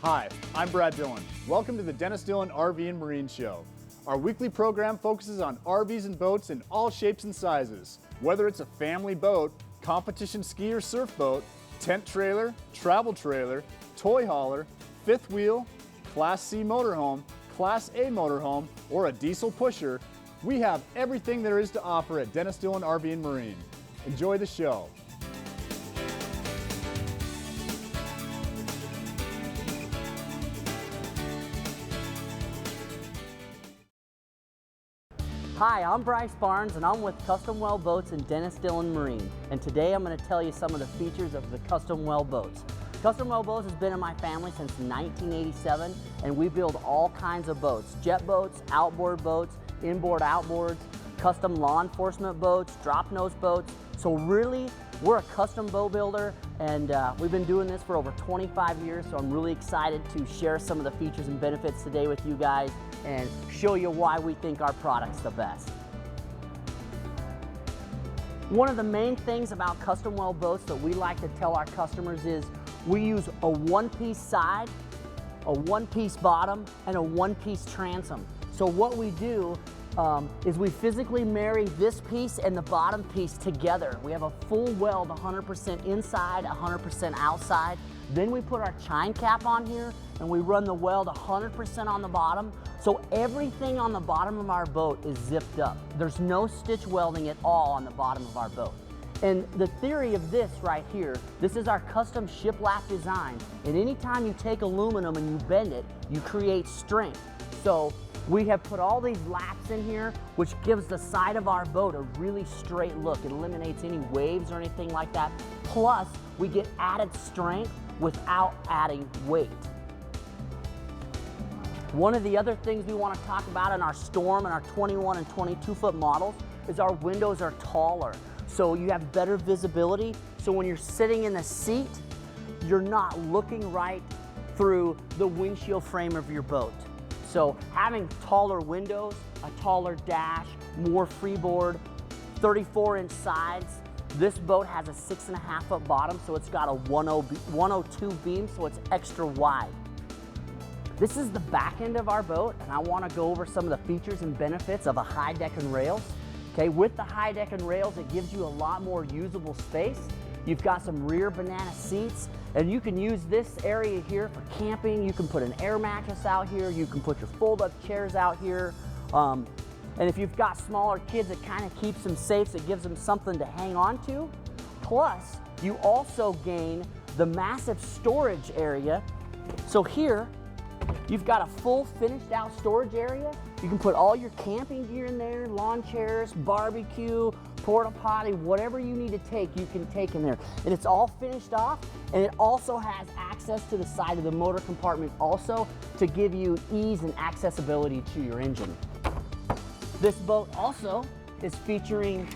Hi, I'm Brad Dillon. Welcome to the Dennis Dillon RV and Marine Show. Our weekly program focuses on RVs and boats in all shapes and sizes. Whether it's a family boat, competition ski or surf boat, tent trailer, travel trailer, toy hauler, fifth wheel, Class C motorhome, Class A motorhome, or a diesel pusher, we have everything there is to offer at Dennis Dillon RV and Marine. Enjoy the show. Hi, I'm Bryce Barnes and I'm with Custom Well Boats and Dennis Dillon Marine. And today I'm going to tell you some of the features of the Custom Well Boats. Custom Well Boats has been in my family since 1987 and we build all kinds of boats. Jet boats, outboard boats, inboard outboards, custom law enforcement boats, drop nose boats. So really, we're a custom boat builder and we've been doing this for over 25 years, so I'm really excited to share some of the features and benefits today with you guys and show you why we think our product's the best. One of the main things about Custom Well Boats that we like to tell our customers is we use a one-piece side, a one-piece bottom, and a one-piece transom. So what we do is we physically marry this piece and the bottom piece together. We have a full weld, 100% inside, 100% outside. Then we put our chine cap on here and we run the weld 100% on the bottom. So everything on the bottom of our boat is zipped up. There's no stitch welding at all on the bottom of our boat. And the theory of this right here, this is our custom shiplap design. And anytime you take aluminum and you bend it, you create strength. So we have put all these laps in here, which gives the side of our boat a really straight look. It eliminates any waves or anything like that. Plus, we get added strength without adding weight. One of the other things we want to talk about in our Storm and our 21 and 22 foot models is our windows are taller. So you have better visibility. So when you're sitting in the seat, you're not looking right through the windshield frame of your boat. So having taller windows, a taller dash, more freeboard, 34-inch sides. This boat has a 6.5 foot bottom, so it's got a 102 beam, so it's extra wide. This is the back end of our boat, and I want to go over some of the features and benefits of a high deck and rails. Okay, with the high deck and rails, it gives you a lot more usable space. You've got some rear banana seats, and you can use this area here for camping. You can put an air mattress out here. You can put your fold-up chairs out here. And if you've got smaller kids, it kind of keeps them safe. So it gives them something to hang on to. Plus, you also gain the massive storage area. So here, you've got a full finished out storage area. You can put all your camping gear in there, lawn chairs, barbecue, porta potty, whatever you need to take, you can take in there. And it's all finished off, and it also has access to the side of the motor compartment also to give you ease and accessibility to your engine. This boat also is featuring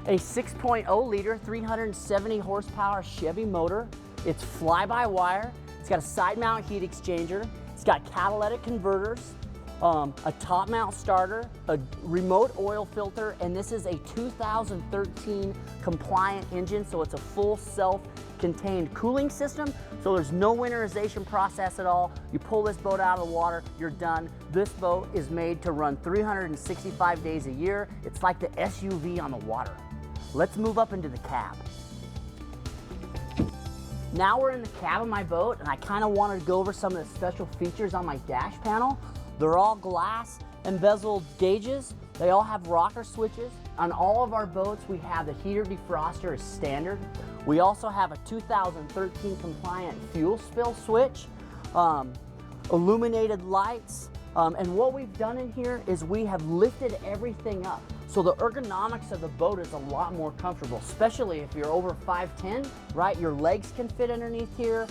a 6.0 liter, 370 horsepower Chevy motor. It's fly-by-wire. It's got a side mount heat exchanger. It's got catalytic converters, a top mount starter, a remote oil filter, and this is a 2013 compliant engine, so it's a full self-contained cooling system, so there's no winterization process at all. You pull this boat out of the water, you're done. This boat is made to run 365 days a year. It's like the SUV on the water. Let's move up into the cab. Now we're in the cab of my boat, and I kind of wanted to go over some of the special features on my dash panel. They're all glass embezzled gauges. They all have rocker switches. On all of our boats, we have the heater defroster as standard. We also have a 2013 compliant fuel spill switch, illuminated lights, and what we've done in here is we have lifted everything up. So the ergonomics of the boat is a lot more comfortable, especially if you're over 5'10", right? Your legs can fit underneath here.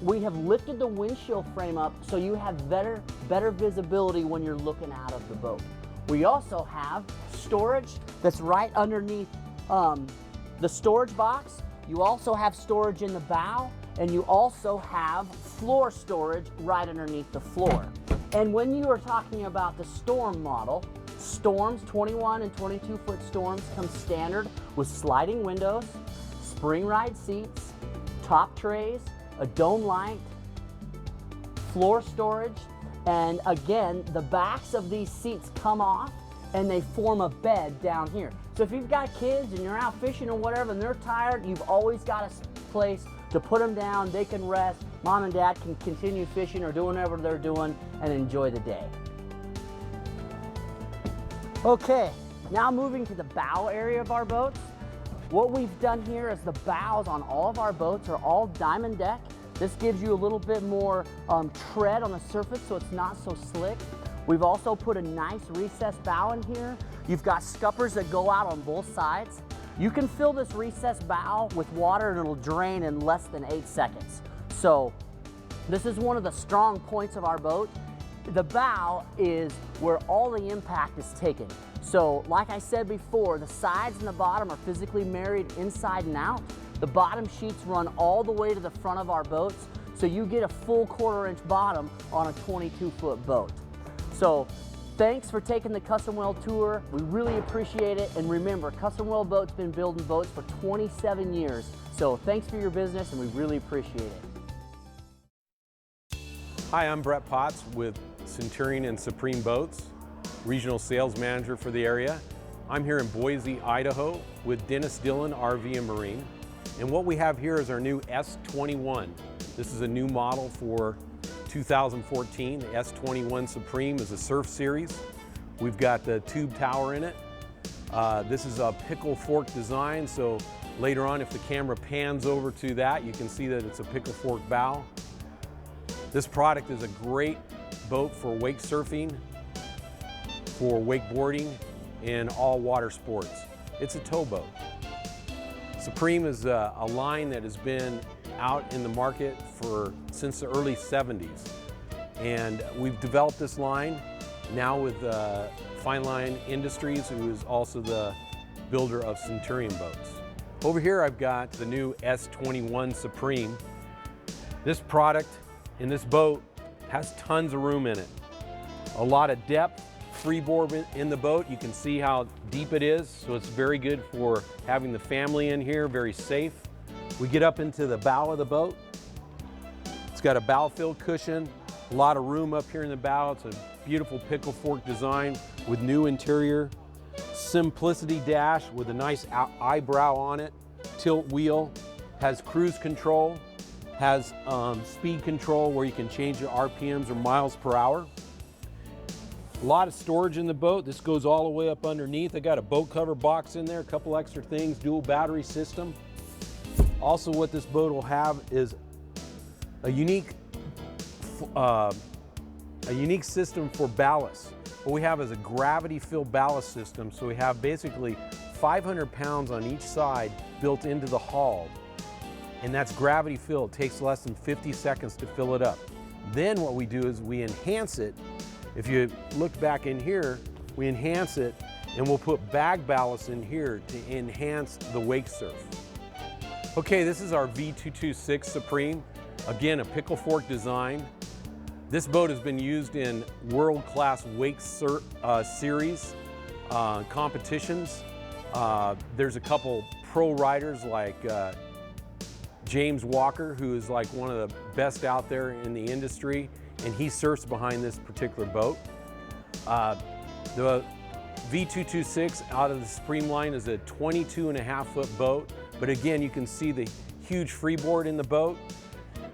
We have lifted the windshield frame up so you have better visibility when you're looking out of the boat. We also have storage that's right underneath the storage box. You also have storage in the bow, and you also have floor storage right underneath the floor. And when you are talking about the Storm model, Storms, 21 and 22 foot Storms come standard with sliding windows, spring ride seats, top trays, a dome light, floor storage, and again, the backs of these seats come off and they form a bed down here. So if you've got kids and you're out fishing or whatever and they're tired, you've always got a place to put them down, they can rest, mom and dad can continue fishing or doing whatever they're doing and enjoy the day. Okay, now moving to the bow area of our boats. What we've done here is the bows on all of our boats are all diamond deck. This gives you a little bit more tread on the surface so it's not so slick. We've also put a nice recessed bow in here. You've got scuppers that go out on both sides. You can fill this recessed bow with water and it'll drain in less than 8 seconds. So this is one of the strong points of our boat. The bow is where all the impact is taken. So like I said before, the sides and the bottom are physically married inside and out. The bottom sheets run all the way to the front of our boats, so you get a full 1/4 inch bottom on a 22-foot boat. So thanks for taking the Custom Weld tour. We really appreciate it. And remember, Custom Weld Boats been building boats for 27 years. So thanks for your business and we really appreciate it. Hi, I'm Brett Potts with Centurion and Supreme Boats, Regional Sales Manager for the area. I'm here in Boise, Idaho with Dennis Dillon RV Marine. And what we have here is our new S21. This is a new model for 2014. The S21 Supreme is a surf series. We've got the tube tower in it. This is a pickle fork design, so later on if the camera pans over to that, you can see that it's a pickle fork bow. This product is a great boat for wake surfing, for wakeboarding, and all water sports. It's a towboat. Supreme is a line that has been out in the market since the early 70s. And we've developed this line now with Fine Line Industries, who is also the builder of Centurion boats. Over here I've got the new S21 Supreme. This product in this boat has tons of room in it. A lot of depth, freeboard in the boat. You can see how deep it is, so it's very good for having the family in here, very safe. We get up into the bow of the boat. It's got a bow fill cushion, a lot of room up here in the bow. It's a beautiful pickle fork design with new interior. Simplicity dash with a nice eyebrow on it. Tilt wheel, has cruise control, has speed control where you can change your RPMs or miles per hour. A lot of storage in the boat. This goes all the way up underneath. I got a boat cover box in there, a couple extra things, dual battery system. Also what this boat will have is a unique system for ballast. What we have is a gravity-filled ballast system, so we have basically 500 pounds on each side built into the hull, and that's gravity-filled. It takes less than 50 seconds to fill it up. Then what we do is we enhance it. If you look back in here, we enhance it, and we'll put bag ballast in here to enhance the wake surf. Okay, this is our V226 Supreme. Again, a pickle fork design. This boat has been used in world-class wake surf series competitions. There's a couple pro riders like James Walker, who is like one of the best out there in the industry, and he surfs behind this particular boat. The V226 out of the Supreme line is a 22.5-foot boat, but again, you can see the huge freeboard in the boat.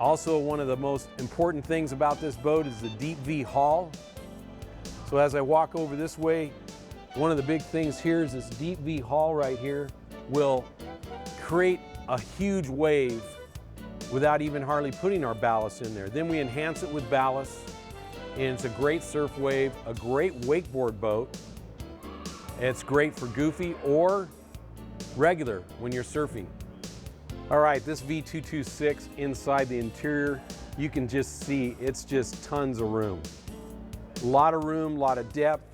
Also, one of the most important things about this boat is the deep V hull. So as I walk over this way, one of the big things here is this deep V hull right here will create a huge wave without even hardly putting our ballast in there. Then we enhance it with ballast, and it's a great surf wave, a great wakeboard boat. It's great for goofy or regular when you're surfing. All right, this V226 inside the interior, you can just see it's just tons of room. A lot of room, a lot of depth,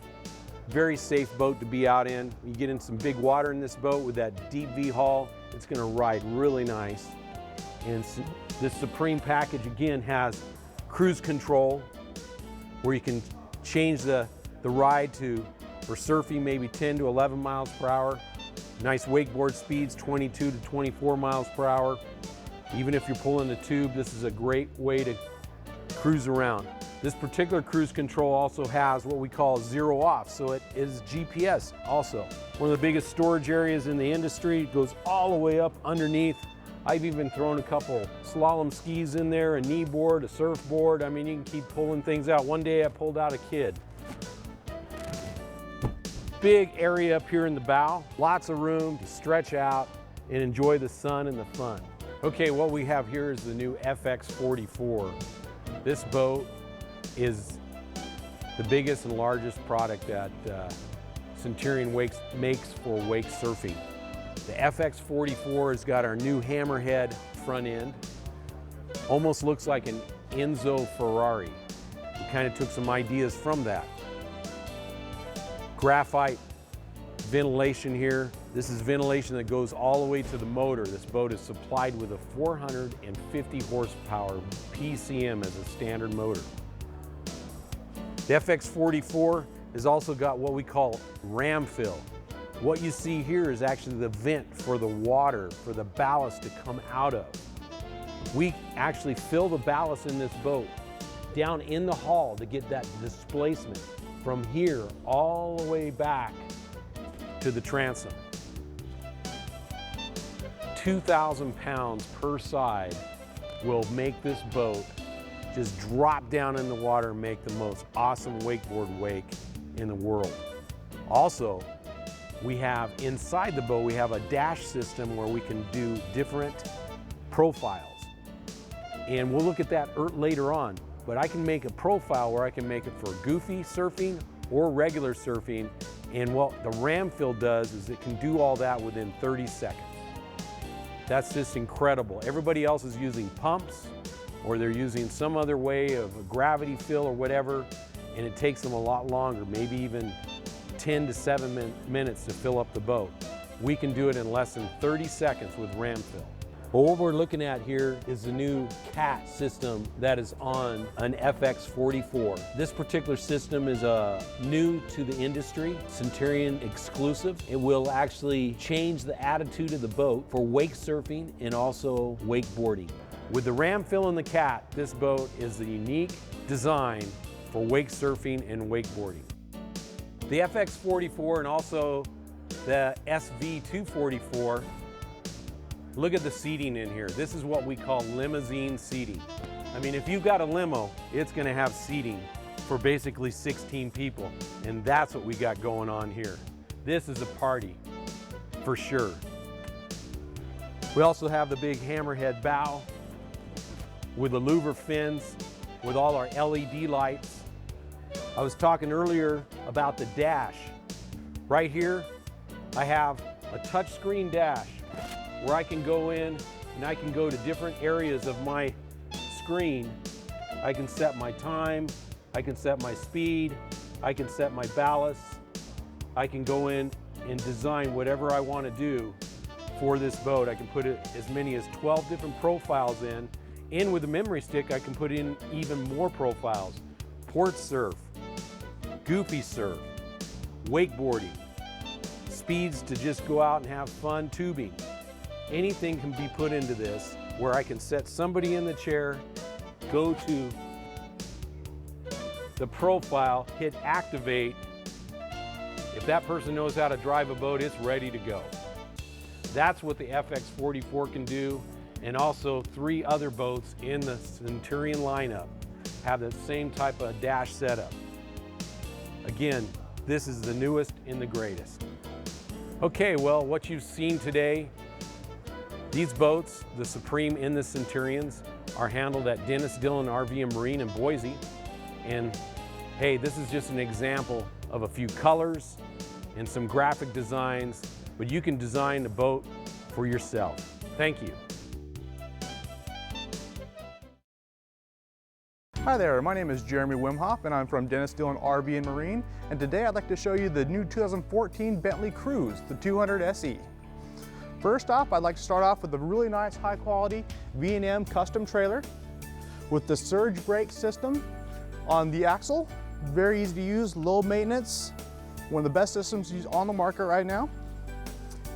very safe boat to be out in. You get in some big water in this boat with that deep V hull, it's gonna ride really nice. And this Supreme package again has cruise control where you can change the ride to, for surfing, maybe 10 to 11 miles per hour. Nice wakeboard speeds, 22 to 24 miles per hour. Even if you're pulling the tube, this is a great way to cruise around. This particular cruise control also has what we call zero off, so it is GPS also. One of the biggest storage areas in the industry. It goes all the way up underneath. I've even thrown a couple slalom skis in there, a knee board, a surfboard. I mean, you can keep pulling things out. One day I pulled out a kid. Big area up here in the bow, lots of room to stretch out and enjoy the sun and the fun. Okay, what we have here is the new FX44. This boat is the biggest and largest product that Centurion makes for wake surfing. The FX44 has got our new hammerhead front end. Almost looks like an Enzo Ferrari. We kind of took some ideas from that. Graphite ventilation here. This is ventilation that goes all the way to the motor. This boat is supplied with a 450 horsepower PCM as a standard motor. The FX44 has also got what we call ram fill. What you see here is actually the vent for the water, for the ballast to come out of. We actually fill the ballast in this boat down in the hull to get that displacement from here all the way back to the transom. 2,000 pounds per side will make this boat just drop down in the water and make the most awesome wakeboard wake in the world. Also, we have inside the boat, we have a dash system where we can do different profiles. And we'll look at that later on, but I can make a profile where I can make it for goofy surfing or regular surfing. And what the ram fill does is it can do all that within 30 seconds. That's just incredible. Everybody else is using pumps or they're using some other way of a gravity fill or whatever, and it takes them a lot longer, maybe even 10 to 7 minutes to fill up the boat. We can do it in less than 30 seconds with ram fill. Well, what we're looking at here is the new CAT system that is on an FX44. This particular system is new to the industry, Centurion exclusive. It will actually change the attitude of the boat for wake surfing and also wakeboarding. With the ram fill and the CAT, this boat is the unique design for wake surfing and wakeboarding. The FX44 and also the SV244, look at the seating in here. This is what we call limousine seating. I mean, if you've got a limo, it's gonna have seating for basically 16 people, and that's what we got going on here. This is a party, for sure. We also have the big hammerhead bow with the louver fins, with all our LED lights. I was talking earlier about the dash. Right here, I have a touchscreen dash where I can go in and I can go to different areas of my screen. I can set my time, I can set my speed, I can set my ballast. I can go in and design whatever I want to do for this boat. I can put as many as 12 different profiles in. And with the memory stick, I can put in even more profiles. Port surf, goofy surf, wakeboarding, speeds to just go out and have fun, tubing. Anything can be put into this where I can set somebody in the chair, go to the profile, hit activate. If that person knows how to drive a boat, it's ready to go. That's what the FX44 can do, and also 3 other boats in the Centurion lineup have the same type of dash setup. Again, this is the newest and the greatest. Okay, well, what you've seen today, these boats, the Supreme and the Centurions, are handled at Dennis Dillon RV Marine in Boise. And hey, this is just an example of a few colors and some graphic designs, but you can design a boat for yourself. Thank you. Hi there, my name is Jeremy Wimhoff and I'm from Dennis Dillon RV and Marine, and today I'd like to show you the new 2014 Bentley Cruise, the 200 SE. First off, I'd like to start off with a really nice high quality V&M custom trailer with the surge brake system on the axle. Very easy to use, low maintenance, one of the best systems used on the market right now.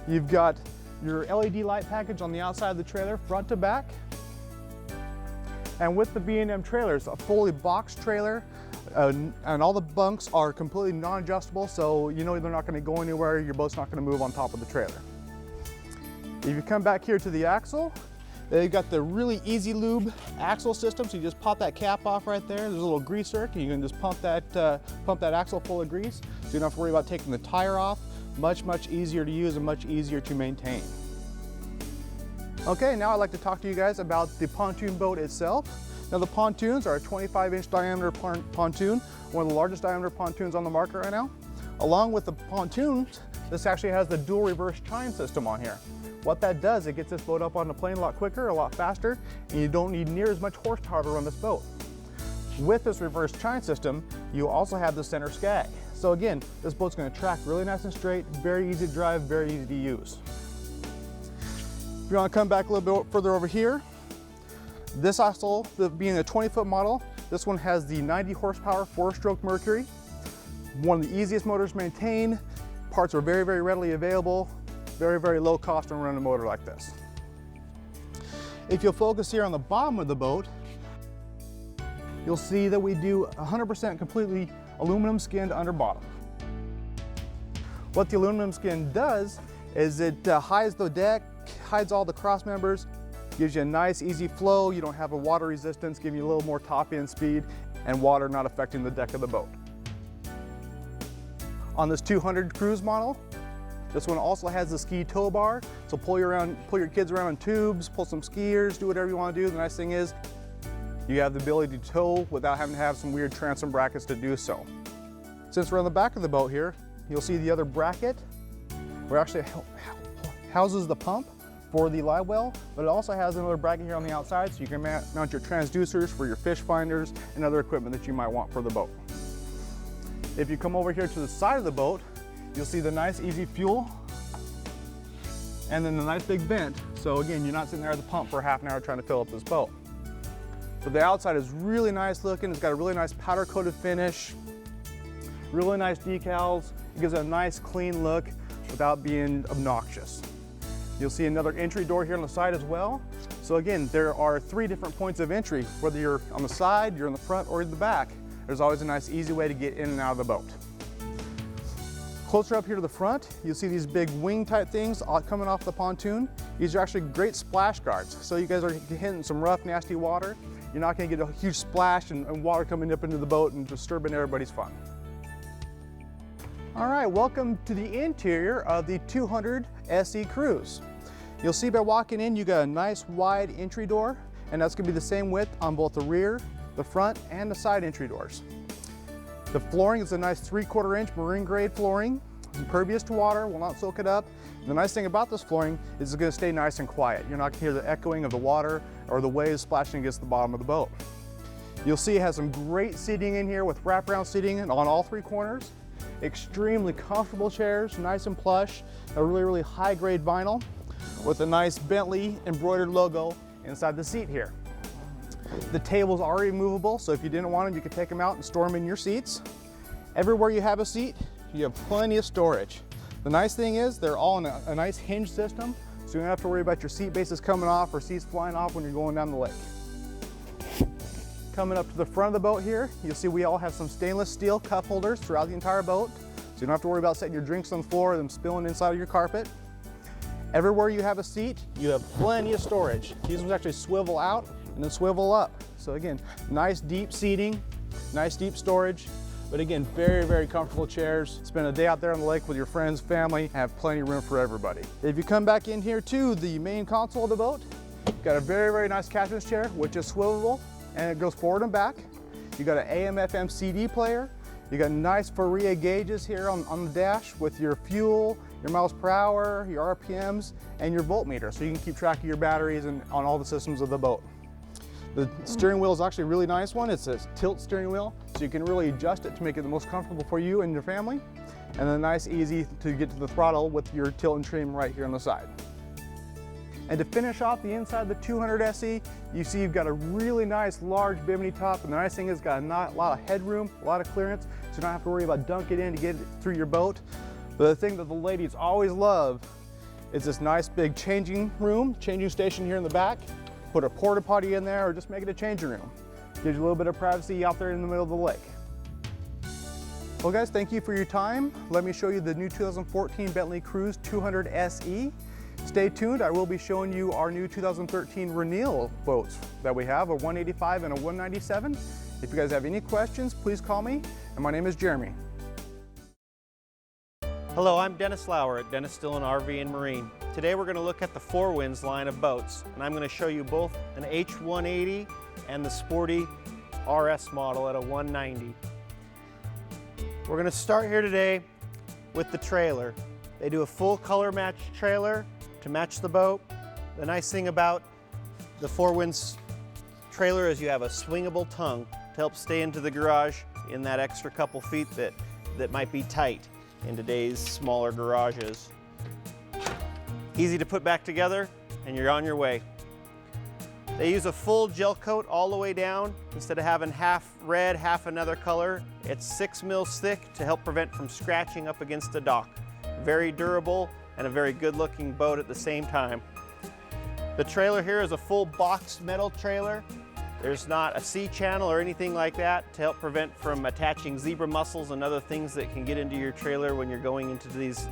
You've got your LED light package on the outside of the trailer, front to back. And with the B&M trailer, it's a fully boxed trailer, and all the bunks are completely non-adjustable, so you know they're not going to go anywhere, your boat's not going to move on top of the trailer. If you come back here to the axle, they've got the really easy lube axle system, so you just pop that cap off right there. There's a little greaser, and you can just pump that axle full of grease, so you don't have to worry about taking the tire off. Much easier to use and much easier to maintain. Okay, now I'd like to talk to you guys about the pontoon boat itself. Now the pontoons are a 25-inch diameter pontoon, one of the largest diameter pontoons on the market right now. Along with the pontoons, this actually has the dual reverse chine system on here. What that does, it gets this boat up on the plane a lot quicker, a lot faster, and you don't need near as much horsepower to run this boat. With this reverse chine system, you also have the center skag. So again, this boat's going to track really nice and straight, very easy to drive, very easy to use. If you want to come back a little bit further over here, this axle, being a 20-foot model, this one has the 90 horsepower 4-stroke Mercury. One of the easiest motors to maintain. Parts are very readily available. Very low cost to run a motor like this. If you'll focus here on the bottom of the boat, you'll see that we do 100% completely aluminum skinned under bottom. What the aluminum skin does is it hides the deck, hides all the cross members, gives you a nice easy flow. You don't have a water resistance, giving you a little more top end speed and water not affecting the deck of the boat. On this 200 cruise model, this one also has the ski tow bar, so pull your kids around in tubes, pull some skiers, do whatever you want to do. The nice thing is you have the ability to tow without having to have some weird transom brackets to do so. Since we're on the back of the boat here, you'll see the other bracket where it actually houses the pump for the live well, but it also has another bracket here on the outside so you can mount your transducers for your fish finders and other equipment that you might want for the boat. If you come over here to the side of the boat, you'll see the nice easy fuel and then the nice big vent. So again, you're not sitting there at the pump for half an hour trying to fill up this boat. But the outside is really nice looking. It's got a really nice powder coated finish, really nice decals. It gives it a nice clean look without being obnoxious. You'll see another entry door here on the side as well. So again, there are 3 different points of entry. Whether you're on the side, you're in the front, or in the back, there's always a nice easy way to get in and out of the boat. Closer up here to the front, you'll see these big wing type things coming off the pontoon. These are actually great splash guards. So you guys are hitting some rough, nasty water. You're not gonna get a huge splash and water coming up into the boat and disturbing everybody's fun. All right, welcome to the interior of the 200 SE Cruise. You'll see by walking in, you got a nice wide entry door, and that's gonna be the same width on both the rear, the front, and the side entry doors. The flooring is a nice 3/4 inch marine grade flooring. It's impervious to water, will not soak it up. The nice thing about this flooring is it's going to stay nice and quiet. You're not going to hear the echoing of the water or the waves splashing against the bottom of the boat. You'll see it has some great seating in here with wraparound seating on all 3 corners. Extremely comfortable chairs, nice and plush, a really high grade vinyl with a nice Bentley embroidered logo inside the seat here. The table's already movable, so if you didn't want them, you could take them out and store them in your seats. Everywhere you have a seat, you have plenty of storage. The nice thing is they're all in a nice hinge system, so you don't have to worry about your seat bases coming off or seats flying off when you're going down the lake. Coming up to the front of the boat here, you'll see we all have some stainless steel cup holders throughout the entire boat, so you don't have to worry about setting your drinks on the floor or them spilling inside of your carpet. Everywhere you have a seat, you have plenty of storage. These ones actually swivel out and then swivel up. So again, nice deep seating, nice deep storage, but again, very comfortable chairs. Spend a day out there on the lake with your friends, family, have plenty of room for everybody. If you come back in here to the main console of the boat, you've got a very nice captain's chair, which is swivelable and it goes forward and back. You got an AM/FM CD player. You got nice Faria gauges here on the dash with your fuel, your miles per hour, your RPMs, and your voltmeter, so you can keep track of your batteries and on all the systems of the boat. The steering wheel is actually a really nice one. It's a tilt steering wheel, so you can really adjust it to make it the most comfortable for you and your family. And then nice, easy to get to the throttle with your tilt and trim right here on the side. And to finish off the inside of the 200 SE, you see you've got a really nice large bimini top, and the nice thing is it's got a lot of headroom, a lot of clearance, so you don't have to worry about dunking in to get it through your boat. But the thing that the ladies always love is this nice big changing room, changing station here in the back. put a porta potty in there, or just make it a changing room. Gives you a little bit of privacy out there in the middle of the lake. Well guys, thank you for your time. Let me show you the new 2014 Bentley Cruise 200 SE. Stay tuned, I will be showing you our new 2013 Renewal boats that we have, a 185 and a 197. If you guys have any questions, please call me, and my name is Jeremy. Hello, I'm Dennis Lauer at Dennis Dillon RV and Marine. Today we're going to look at the Four Winds line of boats, and I'm going to show you both an H180 and the sporty RS model at a 190. We're going to start here today with the trailer. They do a full color match trailer to match the boat. The nice thing about the Four Winds trailer is you have a swingable tongue to help stay into the garage in that extra couple feet that might be tight in today's smaller garages. Easy to put back together and you're on your way. They use a full gel coat all the way down. Instead of having half red, half another color, it's 6 mils thick to help prevent from scratching up against the dock. Very durable and a very good looking boat at the same time. The trailer here is a full boxed metal trailer. There's not a C-channel or anything like that to help prevent from attaching zebra mussels and other things that can get into your trailer when you're going into these